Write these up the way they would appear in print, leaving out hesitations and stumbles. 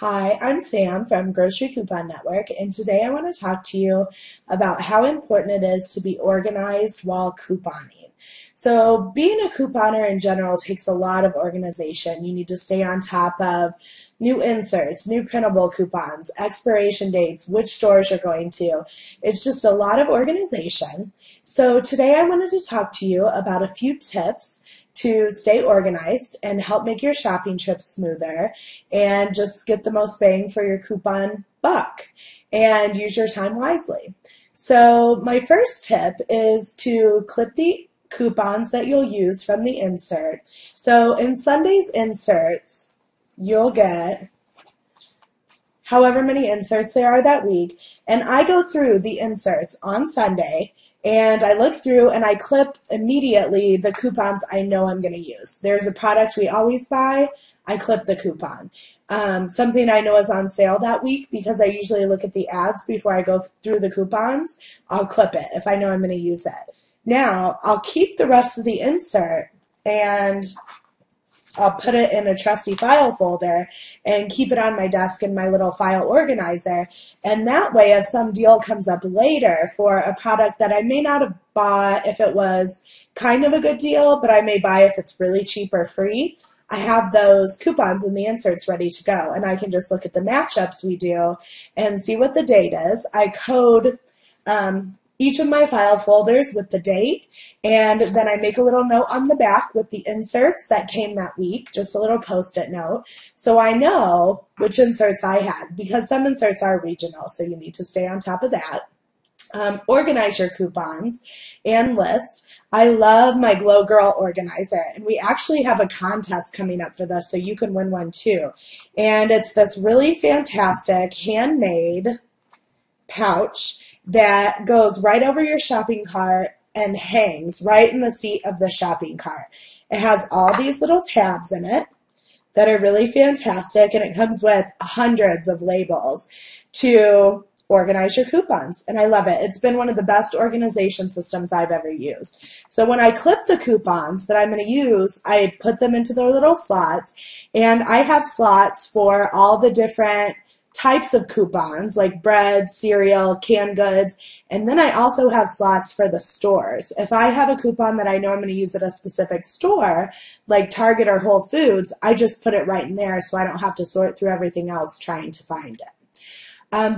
Hi, I'm Sam from Grocery Coupon Network, and today I want to talk to you about how important it is to be organized while couponing. So, being a couponer in general takes a lot of organization. You need to stay on top of new inserts, new printable coupons, expiration dates, which stores you're going to. It's just a lot of organization. So, today I wanted to talk to you about a few tips to stay organized and help make your shopping trips smoother and just get the most bang for your coupon buck and use your time wisely. So my first tip is to clip the coupons that you'll use from the insert. So in Sunday's inserts, you'll get however many inserts there are that week, and I go through the inserts on Sunday and I look through and I clip immediately the coupons I know I'm going to use. There's a product we always buy, I clip the coupon. Something I know is on sale that week, because I usually look at the ads before I go through the coupons, I'll clip it if I know I'm going to use it. Now, I'll keep the rest of the insert and I'll put it in a trusty file folder and keep it on my desk in my little file organizer. And that way, if some deal comes up later for a product that I may not have bought if it was kind of a good deal, but I may buy if it's really cheap or free, I have those coupons and the inserts ready to go. And I can just look at the matchups we do and see what the date is. I code each of my file folders with the date, and then I make a little note on the back with the inserts that came that week, just a little post-it note, so I know which inserts I had, because some inserts are regional, so you need to stay on top of that. Organize your coupons and list. I love my Glow Girl organizer, and we actually have a contest coming up for this, so you can win one too. And it's this really fantastic handmade pouch that goes right over your shopping cart and hangs right in the seat of the shopping cart. It has all these little tabs in it that are really fantastic, and it comes with hundreds of labels to organize your coupons, and I love it. It's been one of the best organization systems I've ever used. So when I clip the coupons that I'm going to use, I put them into their little slots, and I have slots for all the different types of coupons like bread, cereal, canned goods, and then I also have slots for the stores. If I have a coupon that I know I'm going to use at a specific store, like Target or Whole Foods, I just put it right in there so I don't have to sort through everything else trying to find it.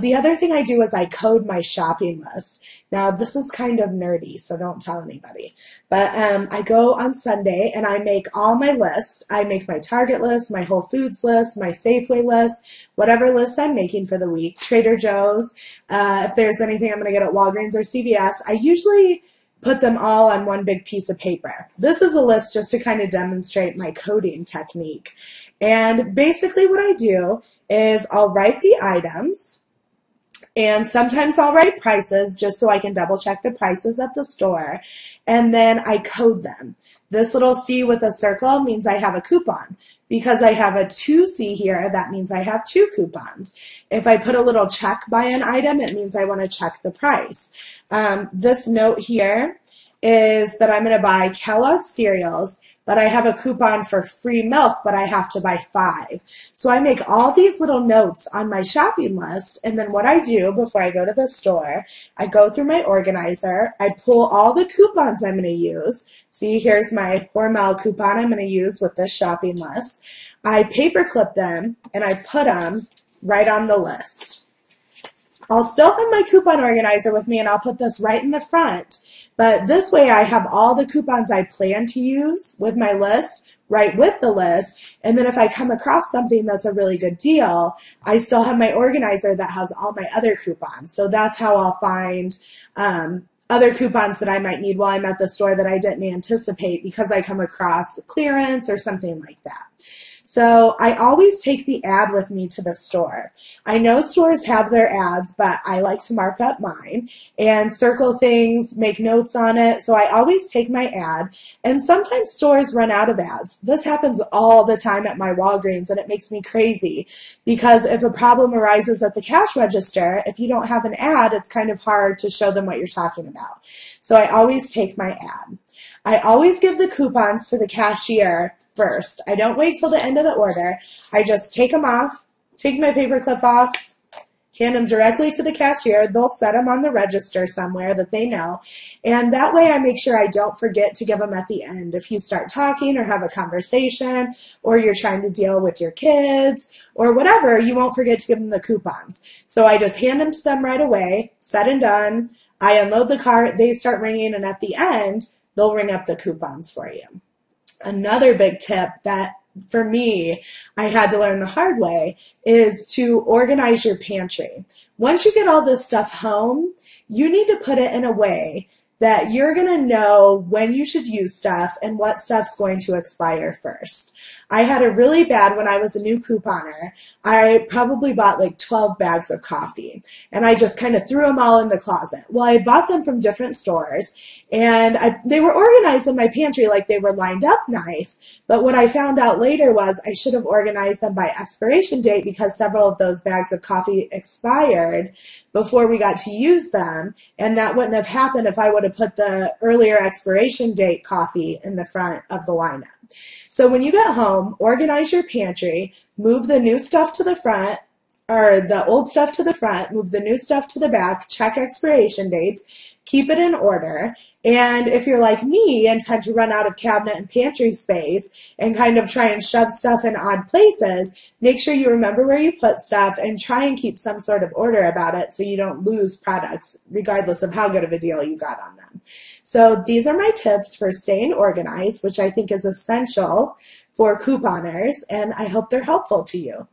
The other thing I do is I code my shopping list. Now, this is kind of nerdy, so don't tell anybody. But I go on Sunday and I make all my lists. I make my Target list, my Whole Foods list, my Safeway list, whatever list I'm making for the week, Trader Joe's. If there's anything I'm going to get at Walgreens or CVS, I usually put them all on one big piece of paper. This is a list just to kind of demonstrate my coding technique. And basically what I do is I'll write the items, and sometimes I'll write prices just so I can double check the prices at the store, and then I code them. This little C with a circle means I have a coupon. Because I have a 2C here, that means I have 2 coupons. If I put a little check by an item, it means I want to check the price. This note here is that I'm going to buy Kellogg's cereals, but I have a coupon for free milk, but I have to buy 5. So I make all these little notes on my shopping list, and then what I do before I go to the store, I go through my organizer, I pull all the coupons I'm going to use. See, here's my Hormel coupon I'm going to use with this shopping list. I paper clip them, and I put them right on the list. I'll still have my coupon organizer with me, and I'll put this right in the front. But this way I have all the coupons I plan to use with my list right with the list. And then if I come across something that's a really good deal, I still have my organizer that has all my other coupons. So that's how I'll find other coupons that I might need while I'm at the store that I didn't anticipate because I come across clearance or something like that. So I always take the ad with me to the store. I know stores have their ads, but I like to mark up mine and circle things, make notes on it. So I always take my ad, and sometimes stores run out of ads. This happens all the time at my Walgreens, and it makes me crazy because if a problem arises at the cash register, if you don't have an ad, it's kind of hard to show them what you're talking about. So I always take my ad. I always give the coupons to the cashier first. I don't wait till the end of the order. I just take them off take my paper clip off, hand them directly to the cashier. They'll set them on the register somewhere that they know. And that way I make sure I don't forget to give them at the end. If you start talking or have a conversation, or you're trying to deal with your kids or whatever, you won't forget to give them the coupons. So I just hand them to them right away, said and done. I unload the cart, they start ringing, and at the end, they'll ring up the coupons for you. Another big tip that for me, I had to learn the hard way, is to organize your pantry. Once you get all this stuff home, you need to put it in a way that you're going to know when you should use stuff and what stuff's going to expire first. I had a really bad, when I was a new couponer, I probably bought like 12 bags of coffee, and I just kind of threw them all in the closet. Well, I bought them from different stores, and they were organized in my pantry, like they were lined up nice, but what I found out later was I should have organized them by expiration date, because several of those bags of coffee expired before we got to use them, and that wouldn't have happened if I would have put the earlier expiration date coffee in the front of the lineup. So when you get home, organize your pantry, move the new stuff to the front, or the old stuff to the front, move the new stuff to the back, check expiration dates, keep it in order. And if you're like me and tend to run out of cabinet and pantry space and kind of try and shove stuff in odd places, make sure you remember where you put stuff and try and keep some sort of order about it so you don't lose products regardless of how good of a deal you got on them. So these are my tips for staying organized, which I think is essential for couponers, and I hope they're helpful to you.